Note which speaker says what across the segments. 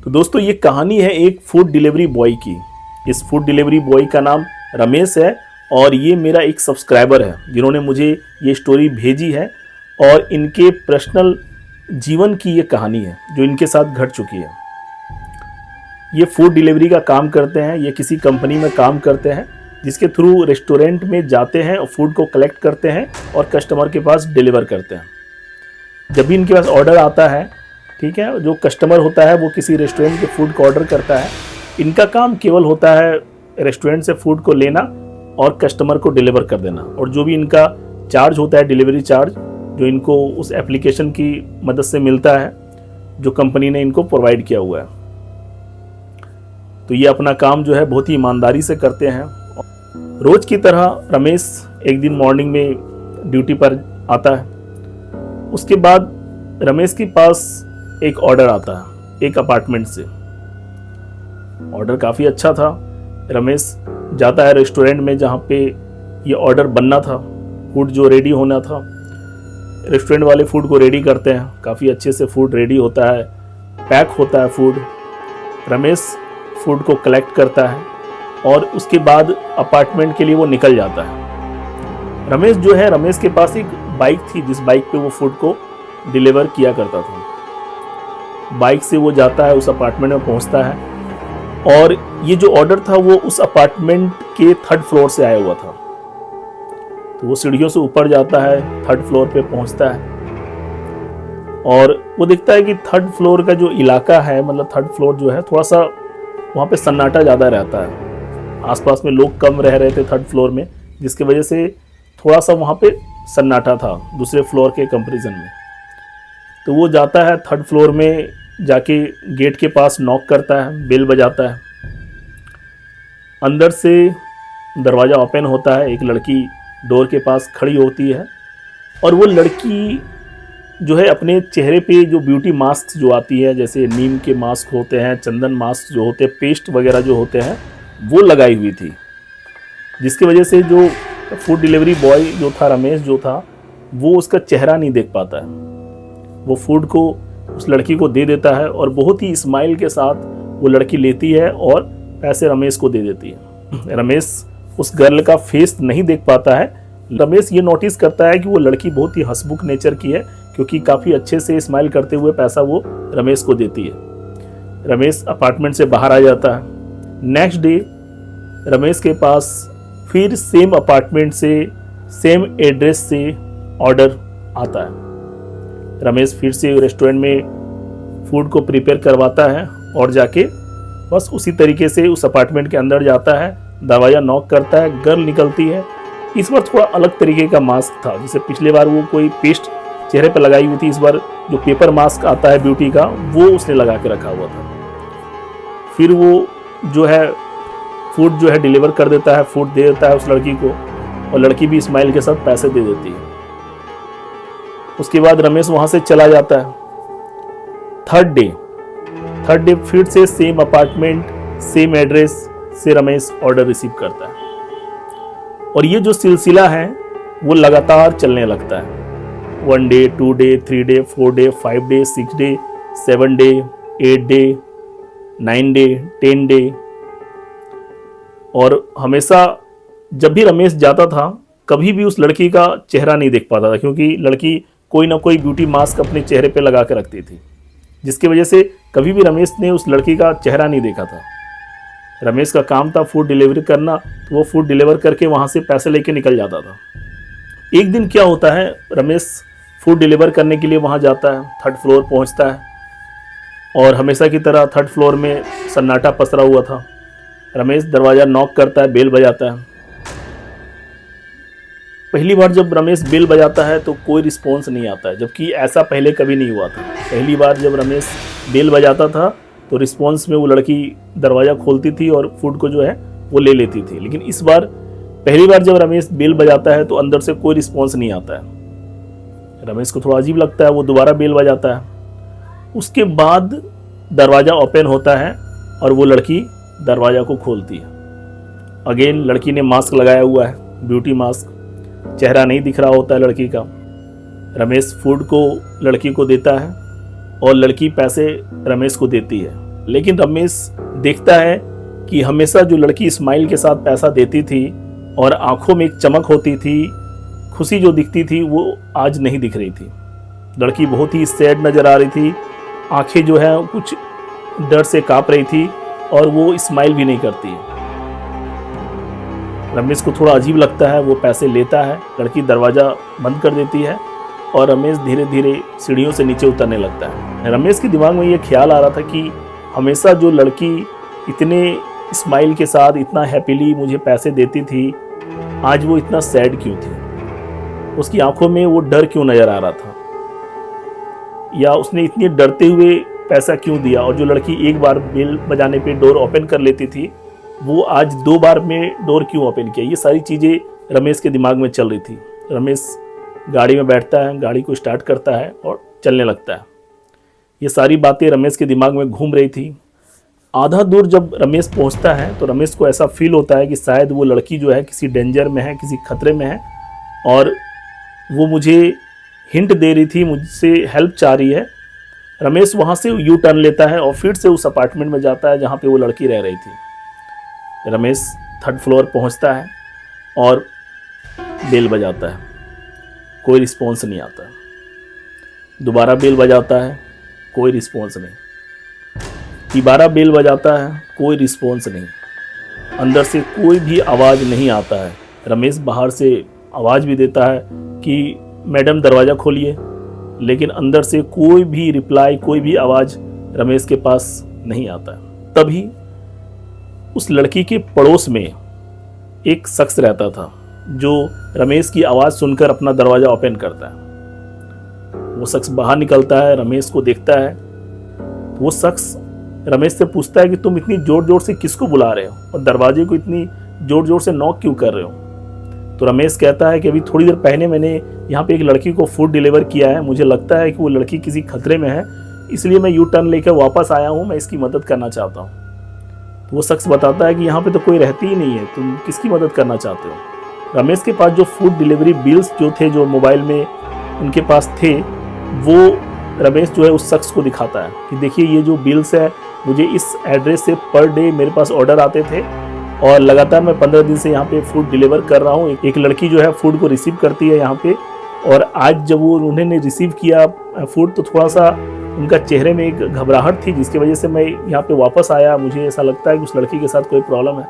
Speaker 1: तो दोस्तों ये कहानी है एक फूड डिलीवरी बॉय की। इस फूड डिलीवरी बॉय का नाम रमेश है और ये मेरा एक सब्सक्राइबर है जिन्होंने मुझे ये स्टोरी भेजी है और इनके पर्सनल जीवन की ये कहानी है जो इनके साथ घट चुकी है। ये फूड डिलीवरी का काम करते हैं, ये किसी कंपनी में काम करते हैं जिसके थ्रू रेस्टोरेंट में जाते हैं और फूड को कलेक्ट करते हैं और कस्टमर के पास डिलीवर करते हैं। जब भी इनके पास ऑर्डर आता है, ठीक है, जो कस्टमर होता है वो किसी रेस्टोरेंट के फूड को ऑर्डर करता है। इनका काम केवल होता है रेस्टोरेंट से फूड को लेना और कस्टमर को डिलीवर कर देना, और जो भी इनका चार्ज होता है, डिलीवरी चार्ज, जो इनको उस एप्लीकेशन की मदद से मिलता है जो कंपनी ने इनको प्रोवाइड किया हुआ है। तो ये अपना काम जो है बहुत ही ईमानदारी से करते हैं। रोज की तरह रमेश एक दिन मॉर्निंग में ड्यूटी पर आता है। उसके बाद रमेश के पास एक ऑर्डर आता है एक अपार्टमेंट से। ऑर्डर काफ़ी अच्छा था। रमेश जाता है रेस्टोरेंट में जहाँ पे ये ऑर्डर बनना था, फूड जो रेडी होना था। रेस्टोरेंट वाले फूड को रेडी करते हैं, काफ़ी अच्छे से फूड रेडी होता है, पैक होता है फूड। रमेश फूड को कलेक्ट करता है और उसके बाद अपार्टमेंट के लिए वो निकल जाता है। रमेश जो है, रमेश के पास एक बाइक थी जिस बाइक पे वो फूड को डिलीवर किया करता था। बाइक से वो जाता है, उस अपार्टमेंट में पहुंचता है और ये जो ऑर्डर था वो उस अपार्टमेंट के 3rd फ्लोर से आया हुआ था। तो वो सीढ़ियों से ऊपर जाता है, 3rd फ्लोर पे पहुंचता है और वो देखता है कि 3rd फ्लोर का जो इलाका है, मतलब 3rd फ्लोर जो है, थोड़ा सा वहाँ पे सन्नाटा ज़्यादा रहता है। आसपास में लोग कम रह रहे थे 3rd फ्लोर में, जिसकी वजह से थोड़ा सा वहाँ पे सन्नाटा था दूसरे फ्लोर के कंपैरिजन में। तो वो जाता है 3rd फ्लोर में, जाके गेट के पास नॉक करता है, बेल बजाता है। अंदर से दरवाज़ा ओपन होता है, एक लड़की डोर के पास खड़ी होती है और वो लड़की जो है अपने चेहरे पे जो ब्यूटी मास्क जो आती है, जैसे नीम के मास्क होते हैं, चंदन मास्क जो होते हैं, पेस्ट वगैरह जो होते हैं, वो लगाई हुई थी, जिसकी वजह से जो फूड डिलीवरी बॉय जो था, रमेश जो था, वो उसका चेहरा नहीं देख पाता है। वो फूड को उस लड़की को दे देता है और बहुत ही स्माइल के साथ वो लड़की लेती है और पैसे रमेश को दे देती है। रमेश उस गर्ल का फेस नहीं देख पाता है। रमेश ये नोटिस करता है कि वो लड़की बहुत ही हंसमुख नेचर की है, क्योंकि काफ़ी अच्छे से स्माइल करते हुए पैसा वो रमेश को देती है। रमेश अपार्टमेंट से बाहर आ जाता है। नेक्स्ट डे रमेश के पास फिर सेम अपार्टमेंट से, सेम एड्रेस से ऑर्डर आता है। रमेश फिर से रेस्टोरेंट में फूड को प्रिपेयर करवाता है और जाके बस उसी तरीके से उस अपार्टमेंट के अंदर जाता है, दरवाज़ा नॉक करता है, गर्ल निकलती है। इस बार थोड़ा अलग तरीके का मास्क था, जैसे पिछले बार वो कोई पेस्ट चेहरे पर लगाई हुई थी, इस बार जो पेपर मास्क आता है ब्यूटी का, वो उसने लगा के रखा हुआ था। फिर वो जो है फूड जो है डिलीवर कर देता है, फूड दे देता है उस लड़की को और लड़की भी स्माइल के साथ पैसे दे देती है। उसके बाद रमेश वहाँ से चला जाता है। थर्ड डे फिर से सेम अपार्टमेंट, सेम एड्रेस से रमेश ऑर्डर रिसीव करता है और ये जो सिलसिला है वो लगातार चलने लगता है। 1 day, 2 day, 3 day, 4 day, 5 day, 6 day, 7 day, 8 day, 9 day, 10 day. और हमेशा जब भी रमेश जाता था, कभी भी उस लड़की का चेहरा नहीं देख पाता था, क्योंकि लड़की कोई ना कोई ब्यूटी मास्क अपने चेहरे पे लगा के रखती थी, जिसकी वजह से कभी भी रमेश ने उस लड़की का चेहरा नहीं देखा था। रमेश का काम था फूड डिलीवरी करना, तो वो फूड डिलीवर करके वहाँ से पैसे लेके निकल जाता था। एक दिन क्या होता है, रमेश फूड डिलीवर करने के लिए वहाँ जाता है, 3rd फ्लोर पहुँचता है और हमेशा की तरह 3rd फ्लोर में सन्नाटा पसरा हुआ था। रमेश दरवाज़ा नॉक करता है, बेल बजाता है। पहली बार जब रमेश बेल बजाता है तो कोई रिस्पॉन्स नहीं आता है, जबकि ऐसा पहले कभी नहीं हुआ था। पहली बार जब रमेश बेल बजाता था तो रिस्पॉन्स में वो लड़की दरवाज़ा खोलती थी और फूड को जो है वो ले लेती थी, लेकिन इस बार पहली बार जब रमेश बेल बजाता है तो अंदर से कोई रिस्पॉन्स नहीं आता है। रमेश को थोड़ा अजीब लगता है, वो दोबारा बेल बजाता है। उसके बाद दरवाज़ा ओपन होता है और वो लड़की दरवाज़ा को खोलती है। अगेन लड़की ने मास्क लगाया हुआ है, ब्यूटी मास्क, चेहरा नहीं दिख रहा होता है लड़की का। रमेश फूड को लड़की को देता है और लड़की पैसे रमेश को देती है। लेकिन रमेश देखता है कि हमेशा जो लड़की स्माइल के साथ पैसा देती थी और आंखों में एक चमक होती थी, खुशी जो दिखती थी, वो आज नहीं दिख रही थी। लड़की बहुत ही सैड नज़र आ रही थी, आंखें जो है कुछ डर से काँप रही थी और वो स्माइल भी नहीं करती है। रमेश को थोड़ा अजीब लगता है, वो पैसे लेता है, लड़की दरवाज़ा बंद कर देती है और रमेश धीरे धीरे सीढ़ियों से नीचे उतरने लगता है। रमेश के दिमाग में ये ख्याल आ रहा था कि हमेशा जो लड़की इतने स्माइल के साथ इतना हैप्पीली मुझे पैसे देती थी, आज वो इतना सैड क्यों थी? उसकी आंखों में वो डर क्यों नज़र आ रहा था, या उसने इतने डरते हुए पैसा क्यों दिया? और जो लड़की एक बार बेल बजाने पे डोर ओपन कर लेती थी, वो आज 2 बार में डोर क्यों ओपन किया? ये सारी चीज़ें रमेश के दिमाग में चल रही थी। रमेश गाड़ी में बैठता है, गाड़ी को स्टार्ट करता है और चलने लगता है। ये सारी बातें रमेश के दिमाग में घूम रही थी। आधा दूर जब रमेश पहुंचता है तो रमेश को ऐसा फील होता है कि शायद वो लड़की जो है किसी डेंजर में है, किसी खतरे में है और वो मुझे हिंट दे रही थी, मुझसे हेल्प चाह रही है। रमेश वहाँ से यू टर्न लेता है और फिर से उस अपार्टमेंट में जाता है जहाँ पे वो लड़की रह रही थी। रमेश 3rd फ्लोर पहुँचता है और बेल बजाता है, कोई रिस्पॉन्स नहीं आता। दोबारा बेल बजाता है, कोई रिस्पॉन्स नहीं। दोबारा बेल बजाता है, कोई रिस्पॉन्स नहीं। अंदर से कोई भी आवाज़ नहीं आता है। रमेश बाहर से आवाज़ भी देता है कि मैडम दरवाज़ा खोलिए, लेकिन अंदर से कोई भी रिप्लाई, कोई भी आवाज़ रमेश के पास नहीं आता। तभी उस लड़की के पड़ोस में एक शख्स रहता था जो रमेश की आवाज़ सुनकर अपना दरवाज़ा ओपन करता है। वो शख्स बाहर निकलता है, रमेश को देखता है। वो शख्स रमेश से पूछता है कि तुम इतनी ज़ोर ज़ोर से किसको बुला रहे हो और दरवाजे को इतनी ज़ोर ज़ोर से नॉक क्यों कर रहे हो? तो रमेश कहता है कि अभी थोड़ी देर पहले मैंने यहाँ पे एक लड़की को फूड डिलीवर किया है, मुझे लगता है कि वो लड़की किसी खतरे में है, इसलिए मैं यू टर्न लेकर वापस आया हूँ, मैं इसकी मदद करना चाहता हूँ। तो वो शख्स बताता है कि यहाँ पे तो कोई रहती ही नहीं है, तुम किसकी मदद करना चाहते हो? रमेश के पास जो फूड डिलीवरी बिल्स जो थे, जो मोबाइल में उनके पास थे, वो रमेश जो है उस शख्स को दिखाता है कि देखिए ये जो बिल्स है, मुझे इस एड्रेस से पर डे मेरे पास ऑर्डर आते थे और लगातार मैं 15 दिन से यहाँ पे फूड डिलीवर कर रहा हूँ। एक लड़की जो है फूड को रिसीव करती है यहाँ पे, और आज जब वो उन्होंने रिसीव किया फूड तो थोड़ा सा उनका चेहरे में एक घबराहट थी, जिसकी वजह से मैं यहाँ पे वापस आया। मुझे ऐसा लगता है कि उस लड़की के साथ कोई प्रॉब्लम है।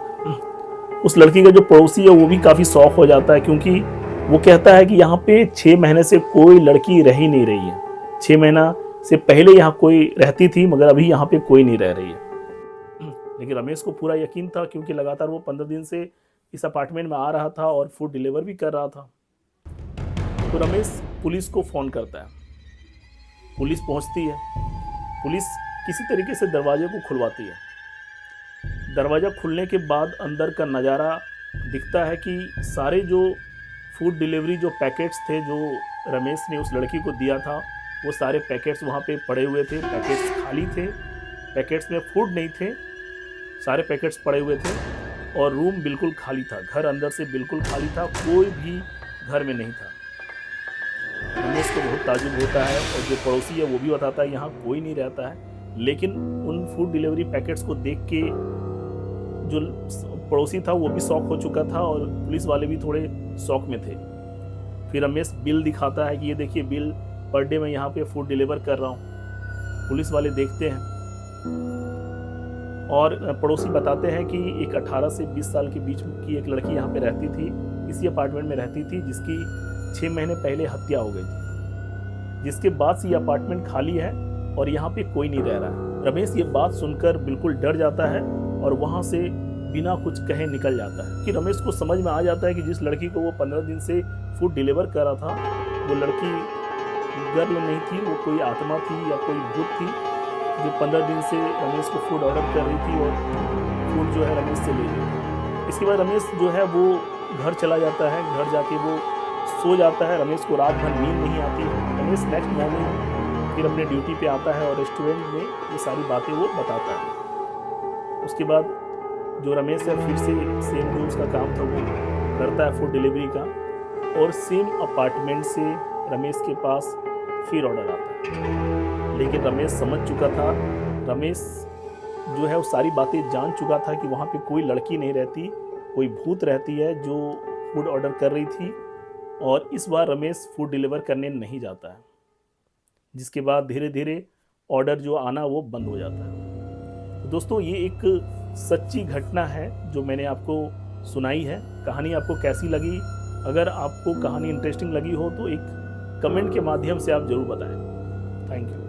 Speaker 1: उस लड़की का जो पड़ोसी है वो भी काफ़ी शॉक हो जाता है, क्योंकि वो कहता है कि यहाँ पे 6 महीने से कोई लड़की रह ही नहीं रही है। 6 महीना से पहले यहाँ कोई रहती थी, मगर अभी यहाँ पे कोई नहीं रह रही है। लेकिन रमेश को पूरा यकीन था, क्योंकि लगातार वो 15 दिन से इस अपार्टमेंट में आ रहा था और फूड डिलीवर भी कर रहा था। तो रमेश पुलिस को फ़ोन करता है। पुलिस पहुंचती है। पुलिस किसी तरीके से दरवाजे को खुलवाती है। दरवाज़ा खुलने के बाद अंदर का नज़ारा दिखता है कि सारे जो फूड डिलीवरी जो पैकेट्स थे जो रमेश ने उस लड़की को दिया था, वो सारे पैकेट्स वहाँ पे पड़े हुए थे। पैकेट्स खाली थे, पैकेट्स में फूड नहीं थे, सारे पैकेट्स पड़े हुए थे और रूम बिल्कुल खाली था। घर अंदर से बिल्कुल खाली था, कोई भी घर में नहीं था। रमेश को बहुत ताजुब होता है और जो पड़ोसी है वो भी बताता है यहाँ कोई नहीं रहता है। लेकिन उन फूड डिलीवरी पैकेट्स को देख के जो पड़ोसी था वो भी शॉक हो चुका था और पुलिस वाले भी थोड़े शॉक में थे। फिर रमेश बिल दिखाता है कि ये देखिए बिल, पर डे मैं यहाँ पे फूड डिलीवर कर रहा हूँ। पुलिस वाले देखते हैं और पड़ोसी बताते हैं कि एक 18 से 20 साल के बीच की एक लड़की यहाँ पे रहती थी, इसी अपार्टमेंट में रहती थी, जिसकी 6 महीने पहले हत्या हो गई थी, जिसके बाद से ये अपार्टमेंट खाली है और यहाँ पे कोई नहीं रह रहा है। रमेश ये बात सुनकर बिल्कुल डर जाता है और वहाँ से बिना कुछ कहे निकल जाता है। कि रमेश को समझ में आ जाता है कि जिस लड़की को वो 15 दिन से फूड डिलीवर कर रहा था, वो लड़की गर्ल नहीं थी, वो कोई आत्मा थी या कोई भूत थी जो 15 दिन से रमेश को फूड ऑर्डर कर रही थी और फूड जो है रमेश से ले रही थी। इसके बाद रमेश जो है वो घर चला जाता है। घर जाके वो सो जाता है। रमेश को रात भर नींद नहीं आती है। रमेश नेक्स्ट मॉर्निंग फिर अपने ड्यूटी पे आता है और रेस्टोरेंट में ये सारी बातें वो बताता है। उसके बाद जो रमेश है फिर से सेम जो उसका काम था वो करता है फूड डिलीवरी का, और सेम अपार्टमेंट से रमेश के पास फिर ऑर्डर आता है। लेकिन रमेश समझ चुका था, रमेश जो है वो सारी बातें जान चुका था कि वहाँ पे कोई लड़की नहीं रहती, कोई भूत रहती है जो फूड ऑर्डर कर रही थी। और इस बार रमेश फूड डिलीवर करने नहीं जाता है, जिसके बाद धीरे धीरे ऑर्डर जो आना वो बंद हो जाता है। तो दोस्तों ये एक सच्ची घटना है जो मैंने आपको सुनाई है। कहानी आपको कैसी लगी? अगर आपको कहानी इंटरेस्टिंग लगी हो तो एक कमेंट के माध्यम से आप जरूर बताएं। Thank you.